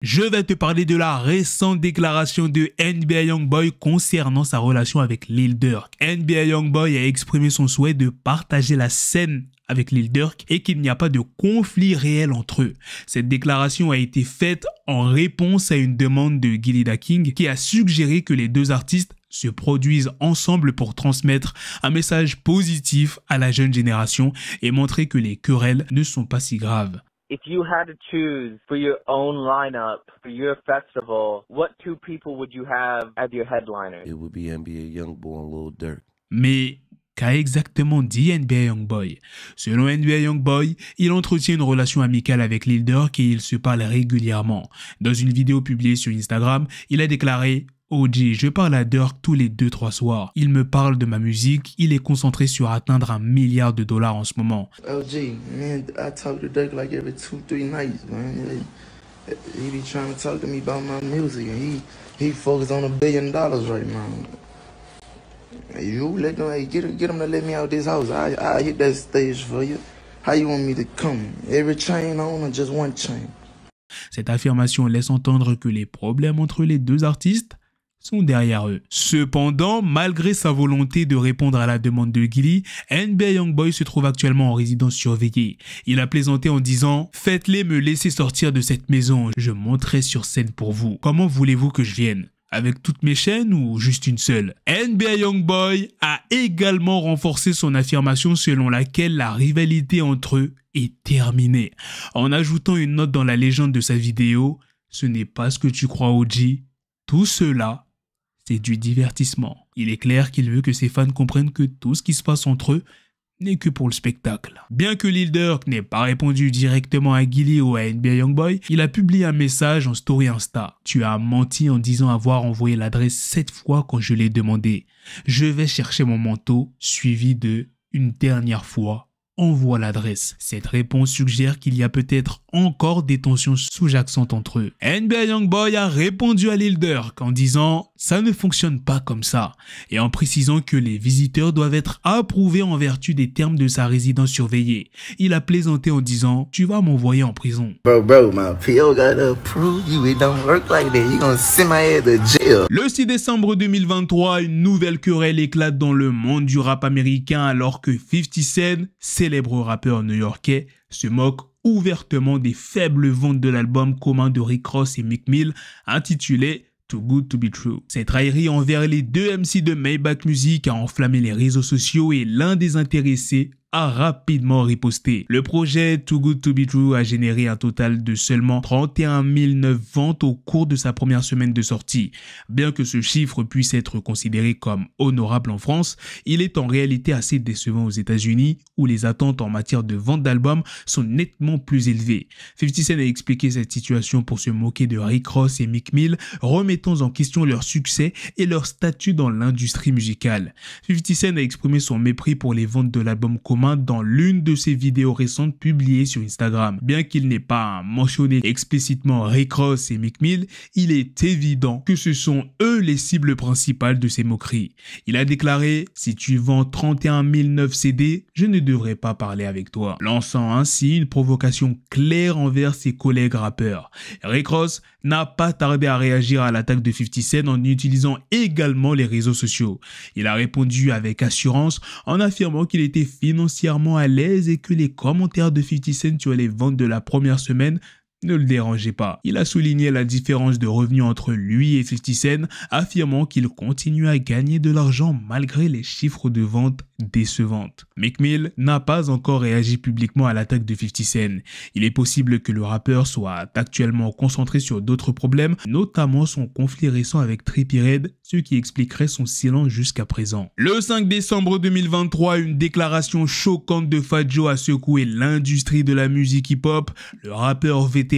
Je vais te parler de la récente déclaration de NBA Youngboy concernant sa relation avec Lil Durk. NBA Youngboy a exprimé son souhait de partager la scène avec Lil Durk et qu'il n'y a pas de conflit réel entre eux. Cette déclaration a été faite en réponse à une demande de Gilly Da King qui a suggéré que les deux artistes se produisent ensemble pour transmettre un message positif à la jeune génération et montrer que les querelles ne sont pas si graves. If you had to choose for your own lineup for your festival, what two people would you have as your headliners? It would be NBA Youngboy and Lil Durk. Mais qu'a exactement dit NBA Youngboy? Selon NBA Youngboy, il entretient une relation amicale avec Lil Durk et ils se parlent régulièrement. Dans une vidéo publiée sur Instagram, il a déclaré: OG, je parle à Durk tous les 2-3 soirs. Il me parle de ma musique, il est concentré sur atteindre $1 milliard en ce moment. OG, man, I talk to Durk like every 2-3 nights, man. He be trying to talk to me about my music, and he focused on $1 billion right now. You let them, hey, get him to let me out this house. I hit that stage for you. How you want me to come? Every chain on or just one chain? Cette affirmation laisse entendre que les problèmes entre les deux artistes sont derrière eux. Cependant, malgré sa volonté de répondre à la demande de Gilly, NBA Youngboy se trouve actuellement en résidence surveillée. Il a plaisanté en disant: faites-les me laisser sortir de cette maison, je monterai sur scène pour vous. Comment voulez-vous que je vienne? Avec toutes mes chaînes ou juste une seule? NBA Youngboy a également renforcé son affirmation selon laquelle la rivalité entre eux est terminée, en ajoutant une note dans la légende de sa vidéo: ce n'est pas ce que tu crois, OG, tout cela c'est du divertissement. Il est clair qu'il veut que ses fans comprennent que tout ce qui se passe entre eux n'est que pour le spectacle. Bien que Lil Durk n'ait pas répondu directement à Gilly ou à NBA Youngboy, il a publié un message en story Insta. Tu as menti en disant avoir envoyé l'adresse 7 fois quand je l'ai demandé. Je vais chercher mon manteau, suivi de une dernière fois. Envoie l'adresse. Cette réponse suggère qu'il y a peut-être encore des tensions sous-jacentes entre eux. NBA Youngboy a répondu à Lil Durk en disant: ça ne fonctionne pas comme ça, et en précisant que les visiteurs doivent être approuvés en vertu des termes de sa résidence surveillée. Il a plaisanté en disant: tu vas m'envoyer en prison. Bro, my PO gotta approve you. It don't work like that. You gonna send my head to jail. Le 6 décembre 2023, une nouvelle querelle éclate dans le monde du rap américain alors que 50 Cent, célèbre rappeur new-yorkais, se moque ouvertement des faibles ventes de l'album commun de Rick Ross et Meek Mill intitulé Too Good to Be True. Cette raillerie envers les deux MC de Maybach Music a enflammé les réseaux sociaux et l'un des intéressés a rapidement riposté. Le projet Too Good to Be True a généré un total de seulement 31 009 ventes au cours de sa première semaine de sortie. Bien que ce chiffre puisse être considéré comme honorable en France, il est en réalité assez décevant aux États-Unis où les attentes en matière de vente d'albums sont nettement plus élevées. 50 Cent a expliqué cette situation pour se moquer de Rick Ross et Meek Mill, remettant en question leur succès et leur statut dans l'industrie musicale. 50 Cent a exprimé son mépris pour les ventes de l'album commun dans l'une de ses vidéos récentes publiées sur Instagram. Bien qu'il n'ait pas mentionné explicitement Rick Ross et Meek Mill, il est évident que ce sont eux les cibles principales de ces moqueries. Il a déclaré: si tu vends 31 009 CD, je ne devrais pas parler avec toi, lançant ainsi une provocation claire envers ses collègues rappeurs. Rick Ross n'a pas tardé à réagir à l'attaque de 50 Cent en utilisant également les réseaux sociaux. Il a répondu avec assurance en affirmant qu'il était financièrement à l'aise et que les commentaires de 50 Cent sur les ventes de la première semaine ne le dérangeait pas. Il a souligné la différence de revenus entre lui et 50 Cent, affirmant qu'il continue à gagner de l'argent malgré les chiffres de vente décevantes. Meek Mill n'a pas encore réagi publiquement à l'attaque de 50 Cent. Il est possible que le rappeur soit actuellement concentré sur d'autres problèmes, notamment son conflit récent avec Trippie Redd, ce qui expliquerait son silence jusqu'à présent. Le 5 décembre 2023, une déclaration choquante de Fat Joe a secoué l'industrie de la musique hip-hop. Le rappeur vétéran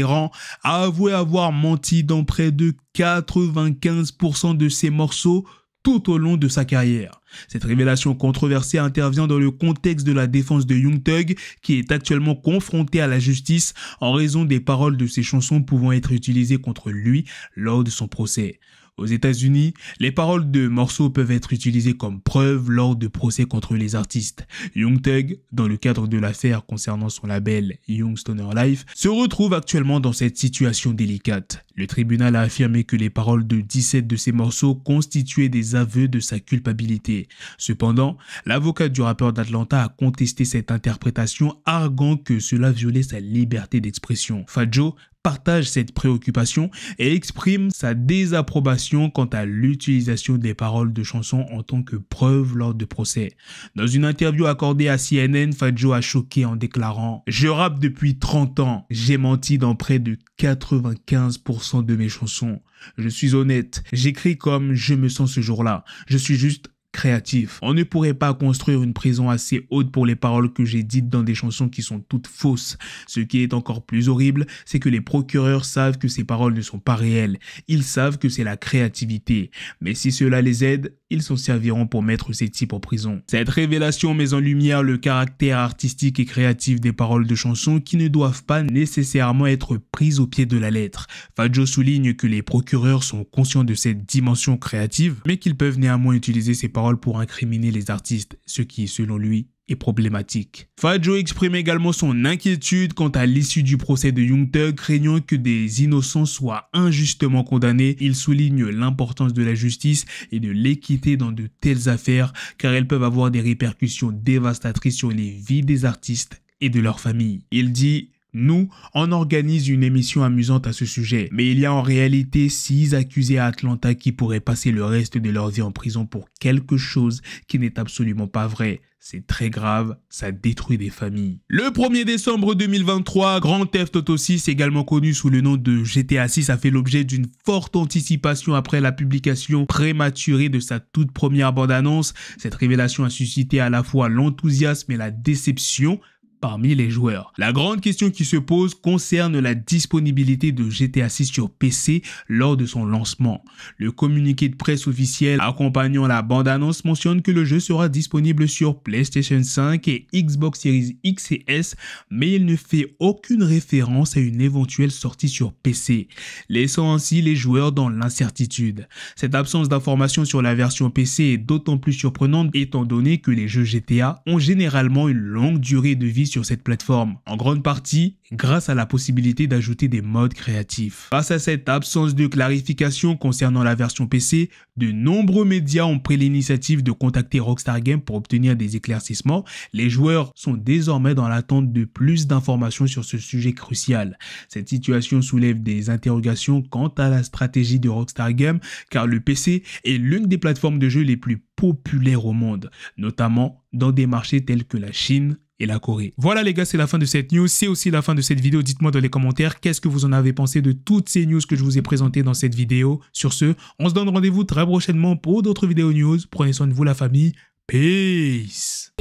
a avoué avoir menti dans près de 95% de ses morceaux tout au long de sa carrière. Cette révélation controversée intervient dans le contexte de la défense de Young Thug, qui est actuellement confronté à la justice en raison des paroles de ses chansons pouvant être utilisées contre lui lors de son procès. Aux États-Unis, les paroles de morceaux peuvent être utilisées comme preuve lors de procès contre les artistes. Young Thug, dans le cadre de l'affaire concernant son label Young Stoner Life, se retrouve actuellement dans cette situation délicate. Le tribunal a affirmé que les paroles de 17 de ces morceaux constituaient des aveux de sa culpabilité. Cependant, l'avocat du rappeur d'Atlanta a contesté cette interprétation, arguant que cela violait sa liberté d'expression. Fat Joe partage cette préoccupation et exprime sa désapprobation quant à l'utilisation des paroles de chansons en tant que preuve lors de procès. Dans une interview accordée à CNN, Fat Joe a choqué en déclarant « Je rappe depuis 30 ans, j'ai menti dans près de 95% de mes chansons. Je suis honnête, j'écris comme je me sens ce jour-là. Je suis juste créatif. On ne pourrait pas construire une prison assez haute pour les paroles que j'ai dites dans des chansons qui sont toutes fausses. Ce qui est encore plus horrible, c'est que les procureurs savent que ces paroles ne sont pas réelles. Ils savent que c'est la créativité. Mais si cela les aide, ils s'en serviront pour mettre ces types en prison. Cette révélation met en lumière le caractère artistique et créatif des paroles de chansons qui ne doivent pas nécessairement être prises au pied de la lettre. Fat Joe souligne que les procureurs sont conscients de cette dimension créative, mais qu'ils peuvent néanmoins utiliser ces paroles pour incriminer les artistes, ce qui, selon lui, est problématique. Fat Joe exprime également son inquiétude quant à l'issue du procès de Young Thug, craignant que des innocents soient injustement condamnés. Il souligne l'importance de la justice et de l'équité dans de telles affaires, car elles peuvent avoir des répercussions dévastatrices sur les vies des artistes et de leurs familles. Il dit: nous, on organise une émission amusante à ce sujet, mais il y a en réalité 6 accusés à Atlanta qui pourraient passer le reste de leur vie en prison pour quelque chose qui n'est absolument pas vrai. C'est très grave, ça détruit des familles. Le 1er décembre 2023, Grand Theft Auto 6, également connu sous le nom de GTA 6, a fait l'objet d'une forte anticipation après la publication prématurée de sa toute première bande-annonce. Cette révélation a suscité à la fois l'enthousiasme et la déception parmi les joueurs. La grande question qui se pose concerne la disponibilité de GTA 6 sur PC lors de son lancement. Le communiqué de presse officiel accompagnant la bande-annonce mentionne que le jeu sera disponible sur PlayStation 5 et Xbox Series X et S, mais il ne fait aucune référence à une éventuelle sortie sur PC, laissant ainsi les joueurs dans l'incertitude. Cette absence d'informations sur la version PC est d'autant plus surprenante étant donné que les jeux GTA ont généralement une longue durée de vie sur cette plateforme, en grande partie grâce à la possibilité d'ajouter des modes créatifs. Face à cette absence de clarification concernant la version PC, de nombreux médias ont pris l'initiative de contacter Rockstar Games pour obtenir des éclaircissements. Les joueurs sont désormais dans l'attente de plus d'informations sur ce sujet crucial. Cette situation soulève des interrogations quant à la stratégie de Rockstar Games, car le PC est l'une des plateformes de jeux les plus populaires au monde, notamment dans des marchés tels que la Chine et la Corée. Voilà les gars, c'est la fin de cette news, c'est aussi la fin de cette vidéo. Dites-moi dans les commentaires qu'est-ce que vous en avez pensé de toutes ces news que je vous ai présentées dans cette vidéo. Sur ce, on se donne rendez-vous très prochainement pour d'autres vidéos news. Prenez soin de vous la famille. Peace.